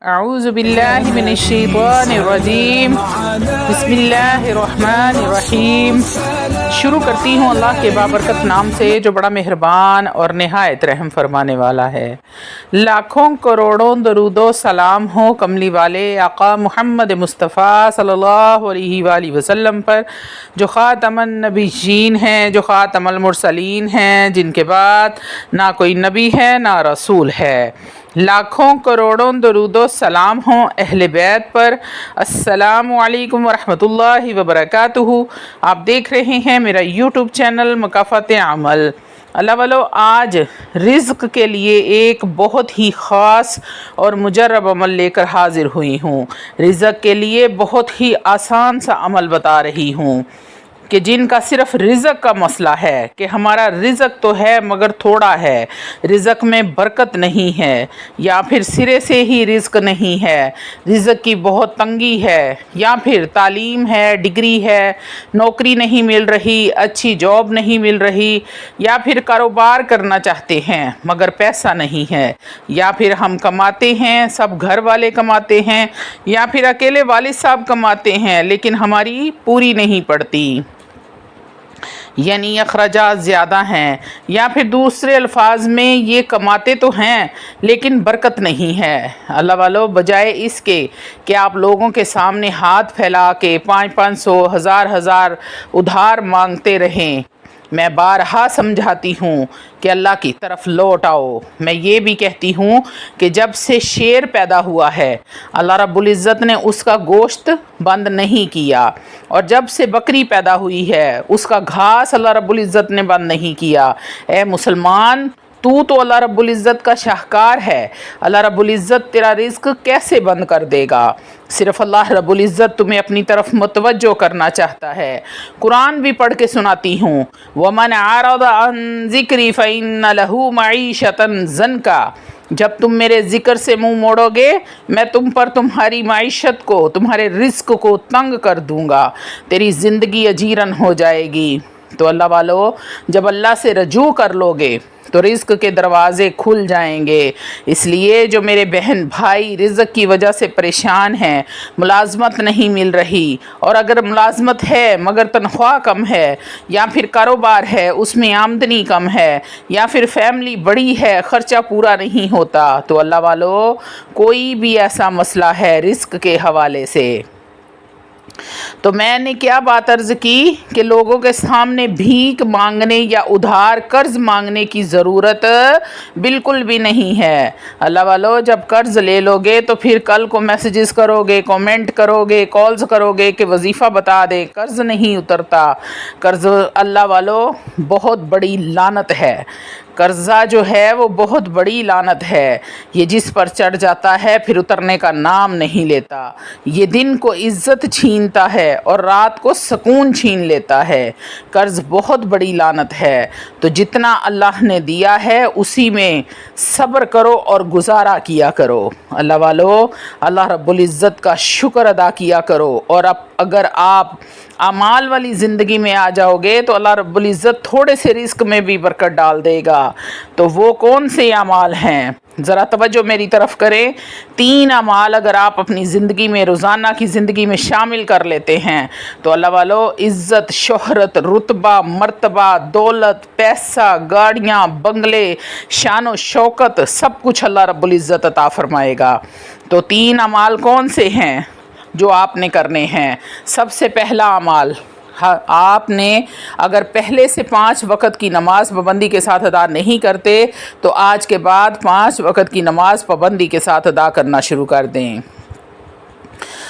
اعوذ باللہ من الشیطان الرجیم بسم اللہ الرحمن الرحیم۔ شروع کرتی ہوں اللہ کے بابرکت نام سے جو بڑا مہربان اور نہایت رحم فرمانے والا ہے۔ لاکھوں کروڑوں درود و سلام ہو کملی والے آقا محمد مصطفیٰ صلی اللہ علیہ وآلہ وسلم پر، جو خاتم النبیین ہیں، جو خاتم المرسلین ہیں، جن کے بعد نہ کوئی نبی ہے نہ رسول ہے۔ لاکھوں کروڑوں درود و سلام ہوں اہل بیت پر۔ السلام علیکم ورحمۃ اللہ وبرکاتہ۔ آپ دیکھ رہے ہیں میرا یوٹیوب چینل مکافات عمل۔ اللہ والو، آج رزق کے لیے ایک بہت ہی خاص اور مجرب عمل لے کر حاضر ہوئی ہوں۔ رزق کے لیے بہت ہی آسان سا عمل بتا رہی ہوں کہ جن کا صرف رزق کا مسئلہ ہے کہ ہمارا رزق تو ہے مگر تھوڑا ہے، رزق میں برکت نہیں ہے، یا پھر سرے سے ہی رزق نہیں ہے، رزق کی بہت تنگی ہے، یا پھر تعلیم ہے، ڈگری ہے، نوکری نہیں مل رہی، اچھی جاب نہیں مل رہی، یا پھر کاروبار کرنا چاہتے ہیں مگر پیسہ نہیں ہے، یا پھر ہم کماتے ہیں، سب گھر والے کماتے ہیں، یا پھر اکیلے والد صاحب کماتے ہیں لیکن ہماری پوری نہیں پڑتی، یعنی اخراجات زیادہ ہیں، یا پھر دوسرے الفاظ میں یہ کماتے تو ہیں لیکن برکت نہیں ہے۔ اللہ والو، بجائے اس کے کہ آپ لوگوں کے سامنے ہاتھ پھیلا کے 500 ہزار ادھار مانگتے رہیں، میں بارہا سمجھاتی ہوں کہ اللہ کی طرف لوٹ آؤ۔ میں یہ بھی کہتی ہوں کہ جب سے شیر پیدا ہوا ہے اللہ رب العزت نے اس کا گوشت بند نہیں کیا، اور جب سے بکری پیدا ہوئی ہے اس کا گھاس اللہ رب العزت نے بند نہیں کیا۔ اے مسلمان، تو اللہ رب العزت کا شاہکار ہے، اللہ رب العزت تیرا رزق کیسے بند کر دے گا؟ صرف اللہ رب العزت تمہیں اپنی طرف متوجہ کرنا چاہتا ہے۔ قرآن بھی پڑھ کے سناتی ہوں، وَمَنْ عَرَضَ عَنْ ذِكْرِي فَإِنَّ لَهُ مَعِيشَةً ضَنْكًا۔ جب تم میرے ذکر سے منہ موڑو گے میں تم پر تمہاری معیشت کو، تمہارے رزق کو تنگ کر دوں گا، تیری زندگی اجیرن ہو جائے گی۔ تو اللہ والو، جب اللہ سے رجوع کر لو گے تو رزق کے دروازے کھل جائیں گے۔ اس لیے جو میرے بہن بھائی رزق کی وجہ سے پریشان ہیں، ملازمت نہیں مل رہی، اور اگر ملازمت ہے مگر تنخواہ کم ہے، یا پھر کاروبار ہے اس میں آمدنی کم ہے، یا پھر فیملی بڑی ہے خرچہ پورا نہیں ہوتا، تو اللہ والو، کوئی بھی ایسا مسئلہ ہے رزق کے حوالے سے، تو میں نے کیا بات عرض کی کہ لوگوں کے سامنے بھیک مانگنے یا ادھار قرض مانگنے کی ضرورت بالکل بھی نہیں ہے۔ اللہ والو، جب قرض لے لو گے تو پھر کل کو میسیجز کرو گے، کومنٹ کرو گے، کالز کرو گے کہ وظیفہ بتا دے، قرض نہیں اترتا۔ قرض اللہ والو بہت بڑی لعنت ہے، قرضہ جو ہے وہ بہت بڑی لعنت ہے۔ یہ جس پر چڑھ جاتا ہے پھر اترنے کا نام نہیں لیتا۔ یہ دن کو عزت چھینتا ہے اور رات کو سکون چھین لیتا ہے۔ قرض بہت بڑی لعنت ہے، تو جتنا اللہ نے دیا ہے اسی میں صبر کرو اور گزارا کیا کرو۔ اللہ والو، اللہ رب العزت کا شکر ادا کیا کرو، اور اگر آپ اعمال والی زندگی میں آ جاؤ گے تو اللہ رب العزت تھوڑے سے رزق میں بھی برکت ڈال دے گا۔ تو وہ کون سے اعمال ہیں؟ ذرا توجہ میری طرف کریں۔ 3 اعمال اگر آپ اپنی زندگی میں، روزانہ کی زندگی میں شامل کر لیتے ہیں تو اللہ والو، عزت، شہرت، رتبہ، مرتبہ، دولت، پیسہ، گاڑیاں، بنگلے، شان و شوکت، سب کچھ اللہ رب العزت عطا فرمائے گا۔ تو 3 اعمال کون سے ہیں جو آپ نے کرنے ہیں؟ سب سے پہلا عمل، آپ نے اگر پہلے سے 5 وقت کی نماز پابندی کے ساتھ ادا نہیں کرتے تو آج کے بعد 5 وقت کی نماز پابندی کے ساتھ ادا کرنا شروع کر دیں۔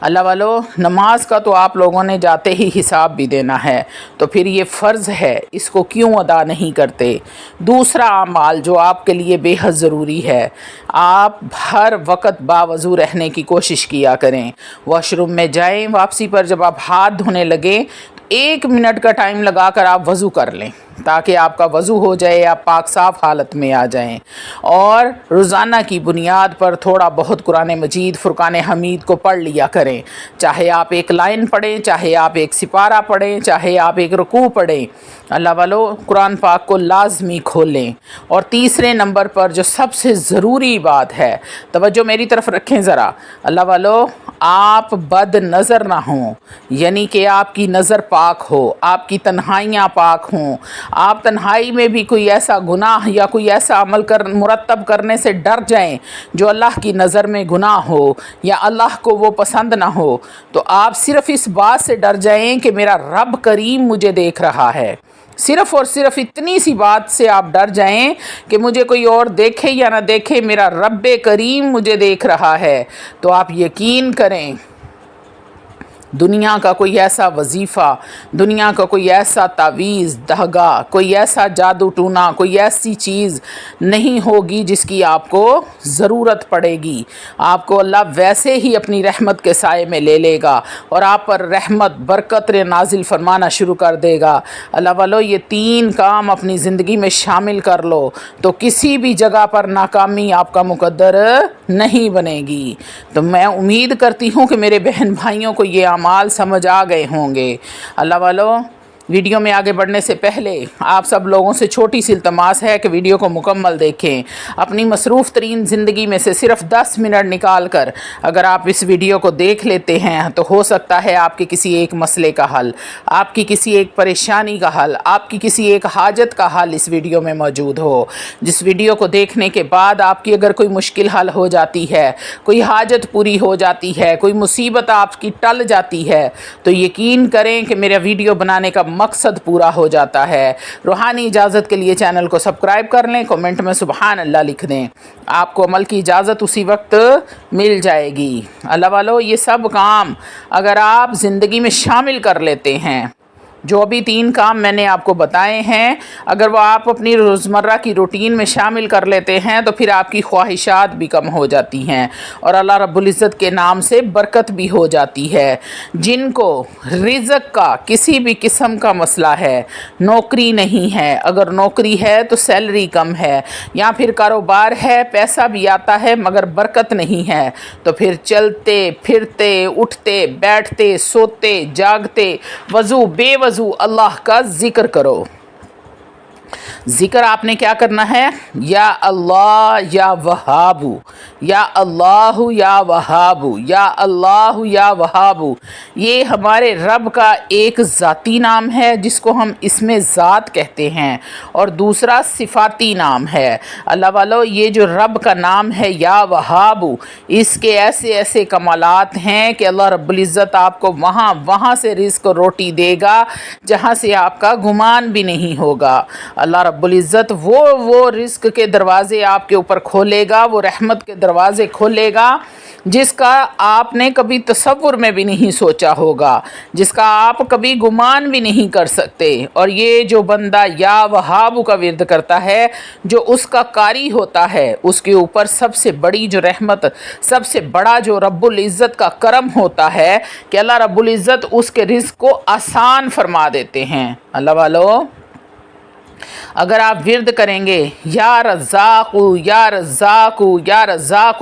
اللہ والو، نماز کا تو آپ لوگوں نے جاتے ہی حساب بھی دینا ہے، تو پھر یہ فرض ہے، اس کو کیوں ادا نہیں کرتے؟ دوسرا عمل جو آپ کے لیے بے حد ضروری ہے، آپ ہر وقت باوضو رہنے کی کوشش کیا کریں۔ واش روم میں جائیں، واپسی پر جب آپ ہاتھ دھونے لگیں تو 1 منٹ کا ٹائم لگا کر آپ وضو کر لیں۔ تاکہ آپ کا وضو ہو جائے، آپ پاک صاف حالت میں آ جائیں، اور روزانہ کی بنیاد پر تھوڑا بہت قرآن مجید فرقان حمید کو پڑھ لیا کریں، چاہے آپ ایک لائن پڑھیں، چاہے آپ ایک سپارہ پڑھیں، چاہے آپ ایک رکوع پڑھیں، اللہ والو قرآن پاک کو لازمی کھولیں۔ اور تیسرے نمبر پر جو سب سے ضروری بات ہے، توجہ میری طرف رکھیں ذرا اللہ والو، آپ بد نظر نہ ہوں، یعنی کہ آپ کی نظر پاک ہو، آپ کی تنہائیاں پاک ہوں، آپ تنہائی میں بھی کوئی ایسا گناہ یا کوئی ایسا عمل مرتب کرنے سے ڈر جائیں جو اللہ کی نظر میں گناہ ہو یا اللہ کو وہ پسند نہ ہو، تو آپ صرف اس بات سے ڈر جائیں کہ میرا رب کریم مجھے دیکھ رہا ہے، صرف اور صرف اتنی سی بات سے آپ ڈر جائیں کہ مجھے کوئی اور دیکھے یا نہ دیکھے، میرا رب کریم مجھے دیکھ رہا ہے، تو آپ یقین کریں دنیا کا کوئی ایسا وظیفہ، دنیا کا کوئی ایسا تعویذ دہگا، کوئی ایسا جادو ٹونا، کوئی ایسی چیز نہیں ہوگی جس کی آپ کو ضرورت پڑے گی۔ آپ کو اللہ ویسے ہی اپنی رحمت کے سائے میں لے لے گا اور آپ پر رحمت برکت نازل فرمانا شروع کر دے گا۔ اللہ والو، یہ 3 کام اپنی زندگی میں شامل کر لو تو کسی بھی جگہ پر ناکامی آپ کا مقدر نہیں بنے گی۔ تو میں امید کرتی ہوں کہ میرے بہن بھائیوں کو یہ اعمال سمجھ آ گئے ہوں گے۔ اللہ والو، ویڈیو میں آگے بڑھنے سے پہلے آپ سب لوگوں سے چھوٹی سی التماس ہے کہ ویڈیو کو مکمل دیکھیں۔ اپنی مصروف ترین زندگی میں سے صرف 10 منٹ نکال کر اگر آپ اس ویڈیو کو دیکھ لیتے ہیں تو ہو سکتا ہے آپ کے کسی ایک مسئلے کا حل، آپ کی کسی ایک پریشانی کا حل، آپ کی کسی ایک حاجت کا حل اس ویڈیو میں موجود ہو۔ جس ویڈیو کو دیکھنے کے بعد آپ کی اگر کوئی مشکل حل ہو جاتی ہے، کوئی حاجت پوری ہو جاتی ہے، کوئی مصیبت آپ کی ٹل جاتی ہے، تو یقین کریں کہ میرا ویڈیو بنانے کا مقصد پورا ہو جاتا ہے۔ روحانی اجازت کے لیے چینل کو سبسکرائب کر لیں، کمنٹ میں سبحان اللہ لکھ دیں، آپ کو عمل کی اجازت اسی وقت مل جائے گی۔ اللہ والو، یہ سب کام اگر آپ زندگی میں شامل کر لیتے ہیں، جو بھی 3 کام میں نے آپ کو بتائے ہیں، اگر وہ آپ اپنی روزمرہ کی روٹین میں شامل کر لیتے ہیں تو پھر آپ کی خواہشات بھی کم ہو جاتی ہیں اور اللہ رب العزت کے نام سے برکت بھی ہو جاتی ہے۔ جن کو رزق کا کسی بھی قسم کا مسئلہ ہے، نوکری نہیں ہے، اگر نوکری ہے تو سیلری کم ہے، یا پھر کاروبار ہے پیسہ بھی آتا ہے مگر برکت نہیں ہے، تو پھر چلتے پھرتے اٹھتے بیٹھتے سوتے جاگتے وضو بے وضو اللہ کا ذکر کرو۔ ذکر آپ نے کیا کرنا ہے؟ یا اللہ یا وہابو، یا اللہ یا وہابو، یا اللہ یا وہابو، یہ ہمارے رب کا ایک ذاتی نام ہے جس کو ہم اسم ذات کہتے ہیں، اور دوسرا صفاتی نام ہے۔ اللہ والو، یہ جو رب کا نام ہے یا وہابو، اس کے ایسے ایسے کمالات ہیں کہ اللہ رب العزت آپ کو وہاں سے رزق روٹی دے گا جہاں سے آپ کا گمان بھی نہیں ہوگا۔ اللہ رب العزت وہ رزق کے دروازے آپ کے اوپر کھولے گا، وہ رحمت کے دروازے کھولے گا جس کا آپ نے کبھی تصور میں بھی نہیں سوچا ہوگا، جس کا آپ کبھی گمان بھی نہیں کر سکتے۔ اور یہ جو بندہ یا وہاب کا ورد کرتا ہے، جو اس کا قاری ہوتا ہے، اس کے اوپر سب سے بڑی جو رحمت، سب سے بڑا جو رب العزت کا کرم ہوتا ہے کہ اللہ رب العزت اس کے رزق کو آسان فرما دیتے ہیں۔ اللہ والو، اگر آپ ورد کریں گے یا رزاق یا رزاق یا رزاق،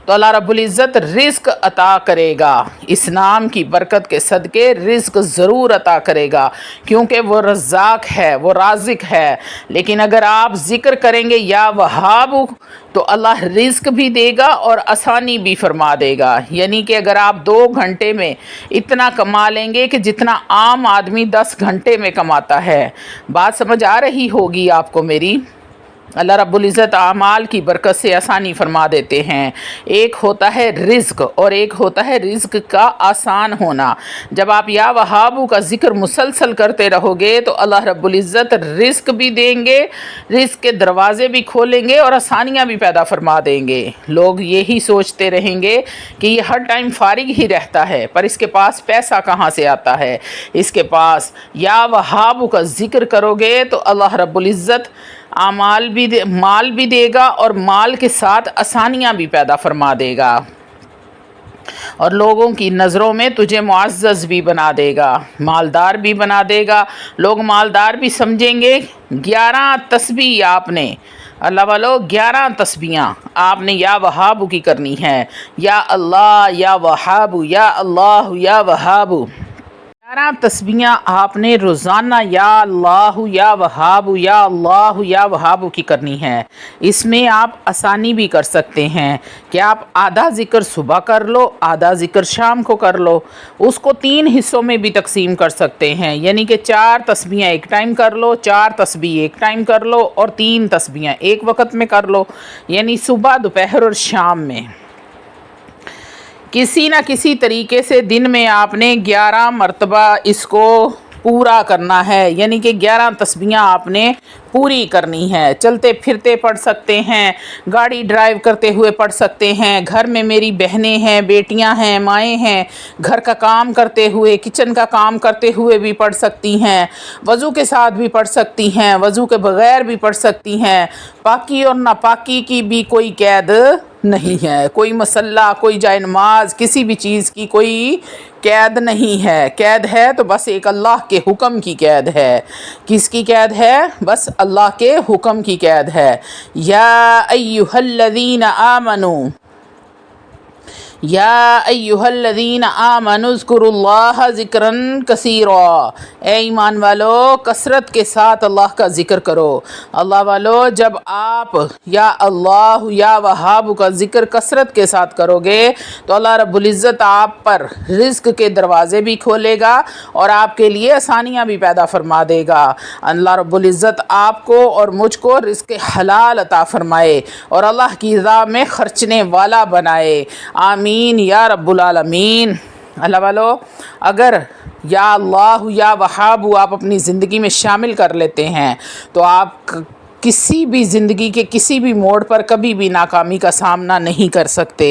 تو اللہ رب العزت رزق عطا کرے گا، اس نام کی برکت کے صدقے رزق ضرور عطا کرے گا، کیونکہ وہ رزاق ہے، وہ رازق ہے۔ لیکن اگر آپ ذکر کریں گے یا وہاب، تو اللہ رزق بھی دے گا اور آسانی بھی فرما دے گا، یعنی کہ اگر آپ 2 گھنٹے میں اتنا کما لیں گے کہ جتنا عام آدمی 10 گھنٹے میں کماتا ہے۔ بات سمجھ آ رہی ہوگی آپ کو میری؟ اللہ رب العزت اعمال کی برکت سے آسانی فرما دیتے ہیں۔ ایک ہوتا ہے رزق اور ایک ہوتا ہے رزق کا آسان ہونا۔ جب آپ یا وہابو کا ذکر مسلسل کرتے رہو گے تو اللہ رب العزت رزق بھی دیں گے، رزق کے دروازے بھی کھولیں گے اور آسانیاں بھی پیدا فرما دیں گے۔ لوگ یہی سوچتے رہیں گے کہ یہ ہر ٹائم فارغ ہی رہتا ہے، پر اس کے پاس پیسہ کہاں سے آتا ہے؟ اس کے پاس یا وہابو کا ذکر کرو گے تو اللہ رب العزت مال بھی دے گا اور مال کے ساتھ آسانیاں بھی پیدا فرما دے گا۔ اور لوگوں کی نظروں میں تجھے معزز بھی بنا دے گا، مالدار بھی بنا دے گا، لوگ مالدار بھی سمجھیں گے۔ 11 تسبیح آپ نے اللہ والو 11 تسبیحاں آپ نے یا وہاب کی کرنی ہے، یا اللہ یا وہاب، یا اللہ یا وہاب۔ 11 تسبیحاں آپ نے روزانہ یا اللہ یا وہاب، یا اللہ یا وہاب کی کرنی ہے۔ اس میں آپ آسانی بھی کر سکتے ہیں کہ آپ آدھا ذکر صبح کر لو، آدھا ذکر شام کو کر لو، اس کو 3 حصوں میں بھی تقسیم کر سکتے ہیں، یعنی کہ 4 تسبیحاں ایک ٹائم کر لو، 4 تسبیح ایک ٹائم کر لو، اور 3 تسبیحاں ایک وقت میں کر لو، یعنی صبح، دوپہر اور شام میں۔ کسی نہ کسی طریقے سے دن میں آپ نے 11 مرتبہ اس کو پورا کرنا ہے، یعنی کہ 11 تسبیحاں آپ نے پوری کرنی ہے۔ چلتے پھرتے پڑھ سکتے ہیں، گاڑی ڈرائیو کرتے ہوئے پڑھ سکتے ہیں، گھر میں میری بہنیں ہیں، بیٹیاں ہیں، مائیں ہیں، گھر کا کام کرتے ہوئے، کچن کا کام کرتے ہوئے بھی پڑھ سکتی ہیں، وضو کے ساتھ بھی پڑھ سکتی ہیں، وضو کے بغیر بھی پڑھ سکتی ہیں۔ پاکی اور ناپاکی کی بھی کوئی قید نہیں ہے، کوئی مسلح، کوئی جائے نماز، کسی بھی چیز کی کوئی قید نہیں ہے۔ قید ہے تو بس ایک اللہ کے حکم کی قید ہے۔ کس کی قید ہے؟ بس اللہ کے حکم کی قید ہے۔ یا ایھا الذین آمنوا، یا ایھا الذین آمنوا اذکروا اللہ ذکرا کثیرا، اے ایمان والو کثرت کے ساتھ اللہ کا ذکر کرو۔ اللہ والو جب آپ یا اللہ یا وہاب کا ذکر کثرت کے ساتھ کرو گے تو اللہ رب العزت آپ پر رزق کے دروازے بھی کھولے گا اور آپ کے لیے آسانیاں بھی پیدا فرما دے گا۔ اللہ رب العزت آپ کو اور مجھ کو رزق حلال عطا فرمائے اور اللہ کی راہ میں خرچنے والا بنائے، آمین یا رب العالمین۔ اللہ والو اگر یا اللہ یا وہاب آپ اپنی زندگی میں شامل کر لیتے ہیں تو آپ کسی بھی زندگی کے کسی بھی موڑ پر کبھی بھی ناکامی کا سامنا نہیں کر سکتے،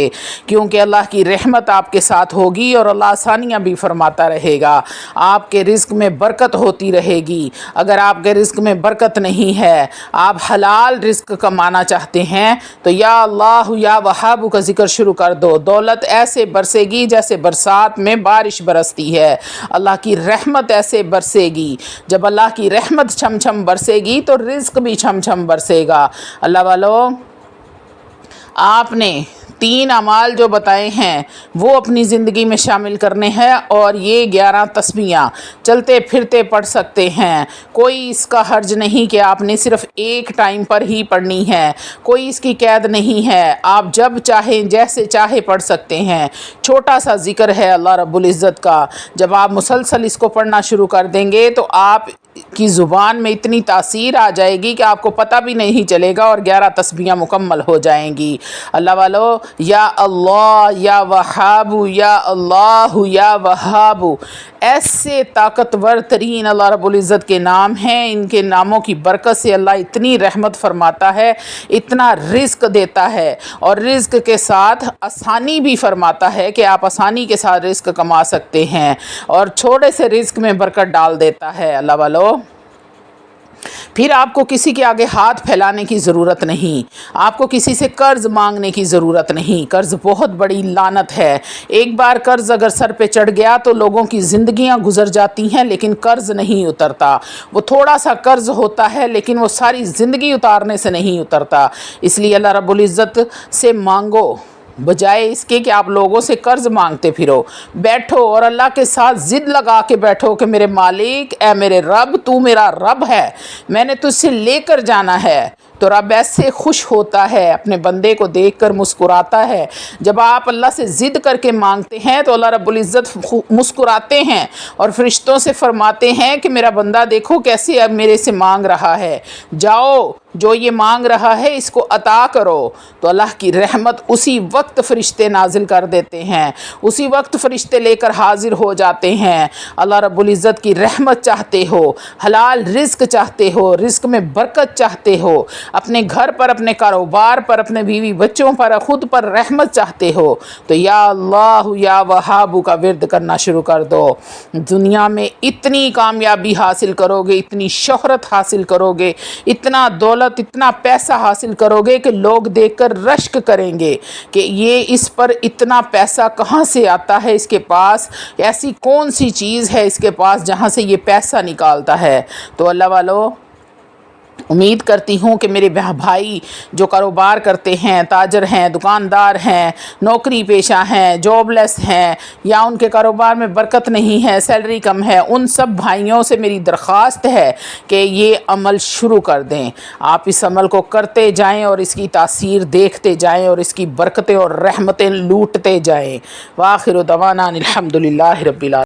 کیونکہ اللہ کی رحمت آپ کے ساتھ ہوگی اور اللہ آسانیاں بھی فرماتا رہے گا، آپ کے رزق میں برکت ہوتی رہے گی۔ اگر آپ کے رزق میں برکت نہیں ہے، آپ حلال رزق کمانا چاہتے ہیں تو یا اللہ یا وہاب کا ذکر شروع کر دو، دولت ایسے برسے گی جیسے برسات میں بارش برستی ہے، اللہ کی رحمت ایسے برسے گی، جب اللہ کی رحمت چھم چھم برسے گی تو رزق بھی چھم چھم برسے گا۔ اللہ والو آپ نے 3 اعمال جو بتائے ہیں وہ اپنی زندگی میں شامل کرنے ہیں، اور یہ 11 تسبیحاں چلتے پھرتے پڑھ سکتے ہیں، کوئی اس کا حرج نہیں کہ آپ نے صرف ایک ٹائم پر ہی پڑھنی ہے، کوئی اس کی قید نہیں ہے، آپ جب چاہیں جیسے چاہے پڑھ سکتے ہیں۔ چھوٹا سا ذکر ہے اللہ رب العزت کا، جب آپ مسلسل اس کو پڑھنا شروع کر دیں گے تو آپ کی زبان میں اتنی تاثیر آ جائے گی کہ آپ کو پتہ بھی نہیں چلے گا اور 11 تسبیحاں مکمل ہو جائیں گی۔ اللہ والو یا اللہ یا وہاب، یا اللہ یا وہاب، ایسے طاقتور ترین اللہ رب العزت کے نام ہیں، ان کے ناموں کی برکت سے اللہ اتنی رحمت فرماتا ہے، اتنا رزق دیتا ہے، اور رزق کے ساتھ آسانی بھی فرماتا ہے کہ آپ آسانی کے ساتھ رزق کما سکتے ہیں، اور چھوٹے سے رزق میں برکت ڈال دیتا ہے۔ اللہ والو پھر آپ کو کسی کے آگے ہاتھ پھیلانے کی ضرورت نہیں، آپ کو کسی سے قرض مانگنے کی ضرورت نہیں۔ قرض بہت بڑی لعنت ہے، ایک بار قرض اگر سر پہ چڑھ گیا تو لوگوں کی زندگیاں گزر جاتی ہیں لیکن قرض نہیں اترتا۔ وہ تھوڑا سا قرض ہوتا ہے لیکن وہ ساری زندگی اتارنے سے نہیں اترتا، اس لیے اللہ رب العزت سے مانگو بجائے اس کے کہ آپ لوگوں سے قرض مانگتے پھرو۔ بیٹھو اور اللہ کے ساتھ ضد لگا کے بیٹھو کہ میرے مالک، اے میرے رب، تو میرا رب ہے، میں نے تجھ سے لے کر جانا ہے۔ تو رب ایسے خوش ہوتا ہے، اپنے بندے کو دیکھ کر مسکراتا ہے۔ جب آپ اللہ سے ضد کر کے مانگتے ہیں تو اللہ رب العزت مسکراتے ہیں اور فرشتوں سے فرماتے ہیں کہ میرا بندہ دیکھو کیسے اب میرے سے مانگ رہا ہے، جاؤ جو یہ مانگ رہا ہے اس کو عطا کرو۔ تو اللہ کی رحمت اسی وقت فرشتے نازل کر دیتے ہیں، اسی وقت فرشتے لے کر حاضر ہو جاتے ہیں۔ اللہ رب العزت کی رحمت چاہتے ہو، حلال رزق چاہتے ہو، رزق میں برکت چاہتے ہو، اپنے گھر پر، اپنے کاروبار پر، اپنے بیوی بچوں پر، خود پر رحمت چاہتے ہو تو یا اللہ یا وہاب کا ورد کرنا شروع کر دو۔ دنیا میں اتنی کامیابی حاصل کرو گے، اتنی شہرت حاصل کرو گے، اتنا دولت، اتنا پیسہ حاصل کرو گے کہ لوگ دیکھ کر رشک کریں گے کہ یہ اس پر اتنا پیسہ کہاں سے آتا ہے، اس کے پاس ایسی کون سی چیز ہے اس کے پاس جہاں سے یہ پیسہ نکالتا ہے۔ تو اللہ والو، امید کرتی ہوں کہ میرے بھائی جو کاروبار کرتے ہیں، تاجر ہیں، دکاندار ہیں، نوکری پیشہ ہیں، جاب لیس ہیں، یا ان کے کاروبار میں برکت نہیں ہے، سیلری کم ہے، ان سب بھائیوں سے میری درخواست ہے کہ یہ عمل شروع کر دیں۔ آپ اس عمل کو کرتے جائیں اور اس کی تاثیر دیکھتے جائیں اور اس کی برکتیں اور رحمتیں لوٹتے جائیں۔ وآخر دعوانا الحمدللہ رب العالمین۔